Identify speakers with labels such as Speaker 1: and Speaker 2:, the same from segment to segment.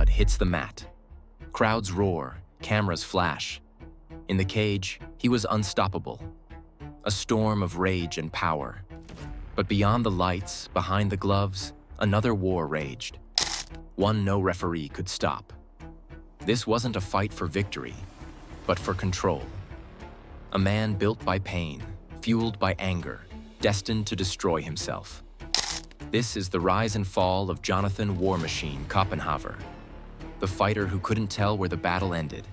Speaker 1: blood hits the mat. Crowds roar, cameras flash. In the cage, he was unstoppable. A storm of rage and power. But beyond the lights, behind the gloves, another war raged. One no referee could stop. This wasn't a fight for victory, but for control. A man built by pain, fueled by anger, destined to destroy himself. This is the rise and fall of Jonathan War Machine Koppenhaver, the fighter who couldn't tell where the battle ended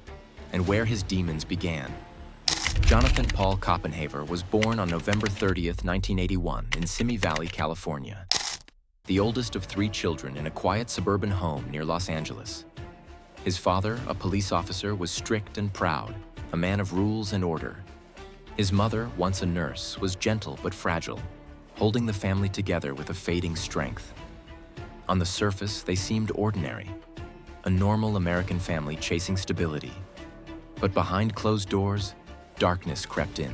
Speaker 1: and where his demons began. Jonathan Paul Koppenhaver was born on November 30th, 1981 in Simi Valley, California, the oldest of 3 children in a quiet suburban home near Los Angeles. His father, a police officer, was strict and proud, a man of rules and order. His mother, once a nurse, was gentle but fragile, holding the family together with a fading strength. On the surface, they seemed ordinary, a normal American family chasing stability. But behind closed doors, darkness crept in.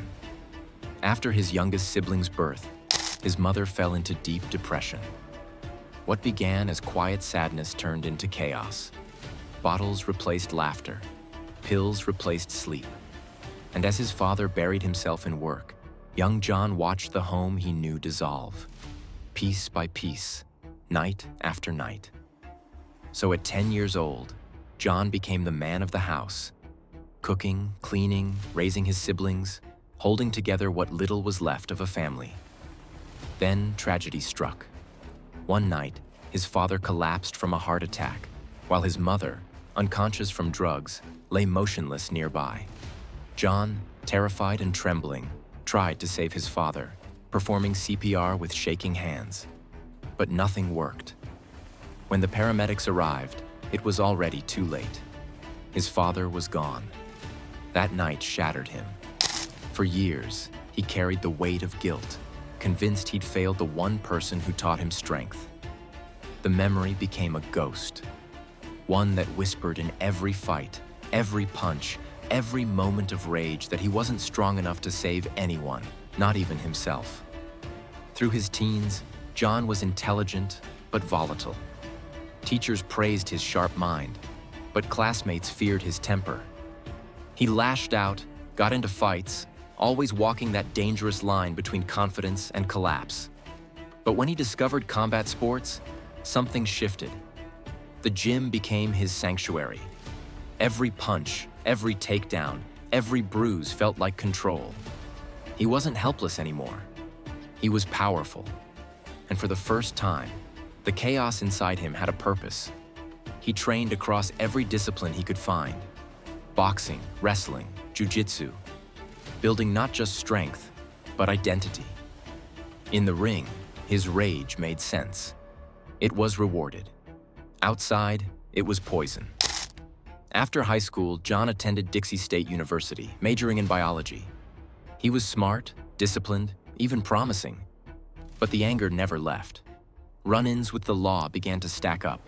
Speaker 1: After his youngest sibling's birth, his mother fell into deep depression. What began as quiet sadness turned into chaos. Bottles replaced laughter, pills replaced sleep. And as his father buried himself in work, young John watched the home he knew dissolve, piece by piece, night after night. So at 10 years old, John became the man of the house, cooking, cleaning, raising his siblings, holding together what little was left of a family. Then tragedy struck. One night, his father collapsed from a heart attack, while his mother, unconscious from drugs, lay motionless nearby. John, terrified and trembling, tried to save his father, performing CPR with shaking hands. But nothing worked. When the paramedics arrived, it was already too late. His father was gone. That night shattered him. For years, he carried the weight of guilt, convinced he'd failed the one person who taught him strength. The memory became a ghost, one that whispered in every fight, every punch, every moment of rage that he wasn't strong enough to save anyone, not even himself. Through his teens, John was intelligent but volatile. Teachers praised his sharp mind, but classmates feared his temper. He lashed out, got into fights, always walking that dangerous line between confidence and collapse. But when he discovered combat sports, something shifted. The gym became his sanctuary. Every punch, every takedown, every bruise felt like control. He wasn't helpless anymore. He was powerful. And for the first time, the chaos inside him had a purpose. He trained across every discipline he could find: boxing, wrestling, jiu-jitsu, building not just strength, but identity. In the ring, his rage made sense. It was rewarded. Outside, it was poison. After high school, John attended Dixie State University, majoring in biology. He was smart, disciplined, even promising. But the anger never left. Run-ins with the law began to stack up.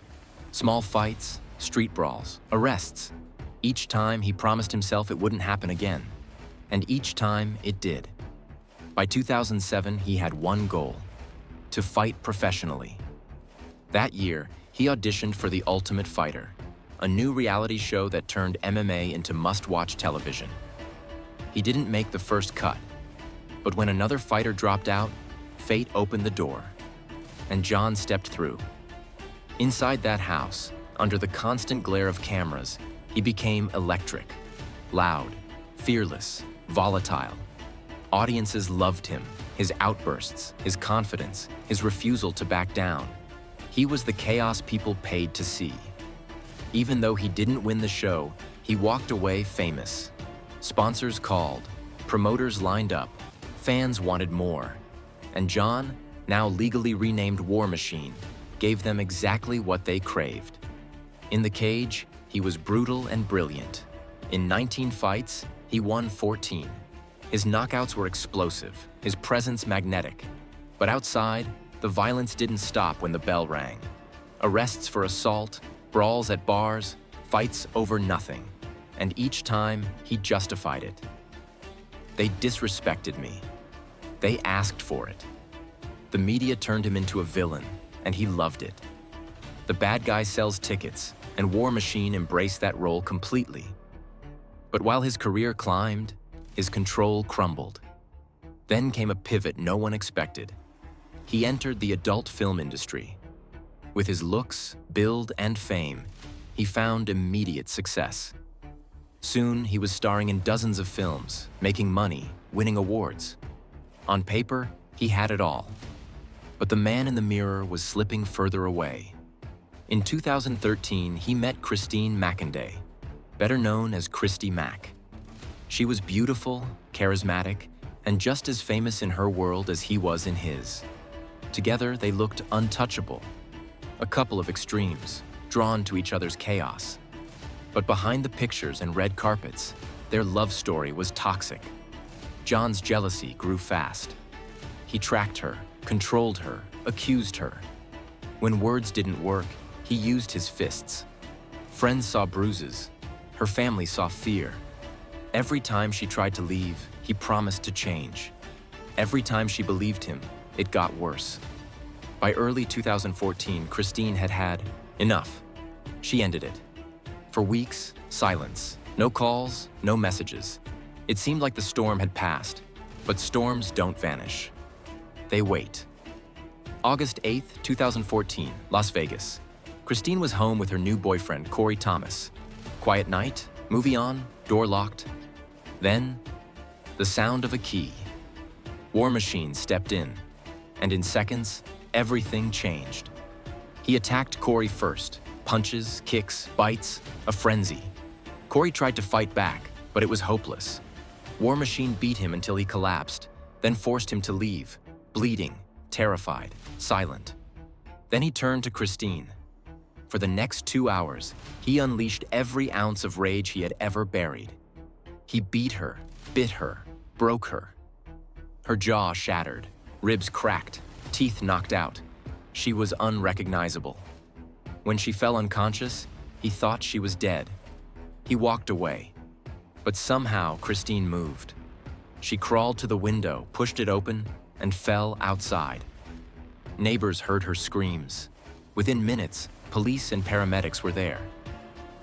Speaker 1: Small fights, street brawls, arrests. Each time, he promised himself it wouldn't happen again. And each time, it did. By 2007, he had one goal: to fight professionally. That year, he auditioned for The Ultimate Fighter, a new reality show that turned MMA into must-watch television. He didn't make the first cut, but when another fighter dropped out, fate opened the door, and John stepped through. Inside that house, under the constant glare of cameras, he became electric, loud, fearless, volatile. Audiences loved him, his outbursts, his confidence, his refusal to back down. He was the chaos people paid to see. Even though he didn't win the show, he walked away famous. Sponsors called, promoters lined up, fans wanted more. And John, now legally renamed War Machine, gave them exactly what they craved. In the cage, he was brutal and brilliant. In 19 fights, he won 14. His knockouts were explosive, his presence magnetic. But outside, the violence didn't stop when the bell rang. Arrests for assault, brawls at bars, fights over nothing. And each time, he justified it. They disrespected me. They asked for it. The media turned him into a villain, and he loved it. The bad guy sells tickets, and War Machine embraced that role completely. But while his career climbed, his control crumbled. Then came a pivot no one expected. He entered the adult film industry. With his looks, build, and fame, he found immediate success. Soon, he was starring in dozens of films, making money, winning awards. On paper, he had it all. But the man in the mirror was slipping further away. In 2013, he met Christine Mack, better known as Christy Mack. She was beautiful, charismatic, and just as famous in her world as he was in his. Together, they looked untouchable, a couple of extremes, drawn to each other's chaos. But behind the pictures and red carpets, their love story was toxic. John's jealousy grew fast. He tracked her, controlled her, accused her. When words didn't work, he used his fists. Friends saw bruises. Her family saw fear. Every time she tried to leave, he promised to change. Every time she believed him, it got worse. By early 2014, Christine had had enough. She ended it. For weeks, silence. No calls, no messages. It seemed like the storm had passed, but storms don't vanish. They wait. August 8th, 2014, Las Vegas. Christine was home with her new boyfriend, Corey Thomas. Quiet night, movie on, door locked. Then, the sound of a key. War Machine stepped in, and in seconds, everything changed. He attacked Corey first. Punches, kicks, bites, a frenzy. Corey tried to fight back, but it was hopeless. War Machine beat him until he collapsed, then forced him to leave, bleeding, terrified, silent. Then he turned to Christine. For the next 2 hours, he unleashed every ounce of rage he had ever buried. He beat her, bit her, broke her. Her jaw shattered, ribs cracked, teeth knocked out. She was unrecognizable. When she fell unconscious, he thought she was dead. He walked away. But somehow, Christine moved. She crawled to the window, pushed it open, and fell outside. Neighbors heard her screams. Within minutes, police and paramedics were there.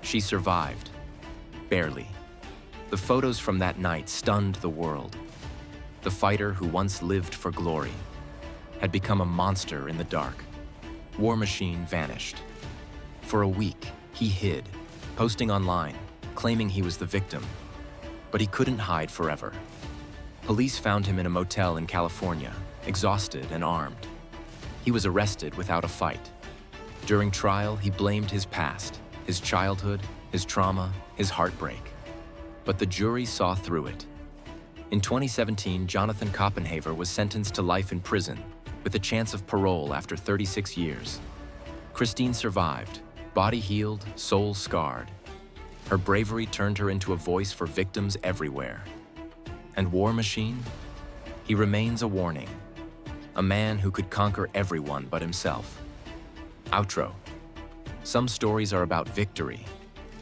Speaker 1: She survived. Barely. The photos from that night stunned the world. The fighter who once lived for glory had become a monster in the dark. War Machine vanished. For a week, he hid, posting online, claiming he was the victim. But he couldn't hide forever. Police found him in a motel in California, exhausted and armed. He was arrested without a fight. During trial, he blamed his past, his childhood, his trauma, his heartbreak. But the jury saw through it. In 2017, Jonathan Koppenhaver was sentenced to life in prison, with a chance of parole after 36 years. Christine survived, body healed, soul scarred. Her bravery turned her into a voice for victims everywhere. And War Machine? He remains a warning. A man who could conquer everyone but himself. Outro. Some stories are about victory.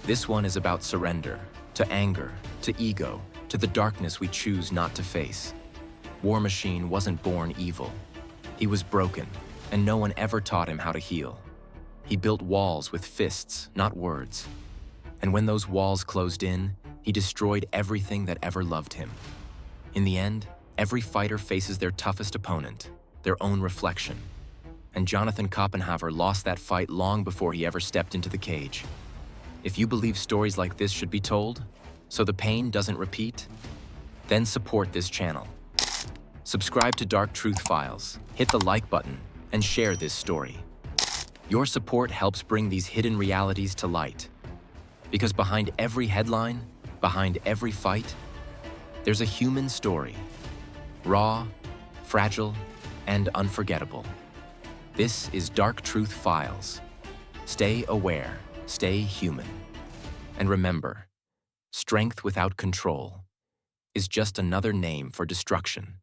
Speaker 1: This one is about surrender, to anger, to ego, to the darkness we choose not to face. War Machine wasn't born evil. He was broken, and no one ever taught him how to heal. He built walls with fists, not words. And when those walls closed in, he destroyed everything that ever loved him. In the end, every fighter faces their toughest opponent, their own reflection. And Jonathan Koppenhaver lost that fight long before he ever stepped into the cage. If you believe stories like this should be told, so the pain doesn't repeat, then support this channel. Subscribe to Dark Truth Files, hit the like button, and share this story. Your support helps bring these hidden realities to light. Because behind every headline, behind every fight, there's a human story. Raw, fragile, and unforgettable. This is Dark Truth Files. Stay aware, stay human. And remember, strength without control is just another name for destruction.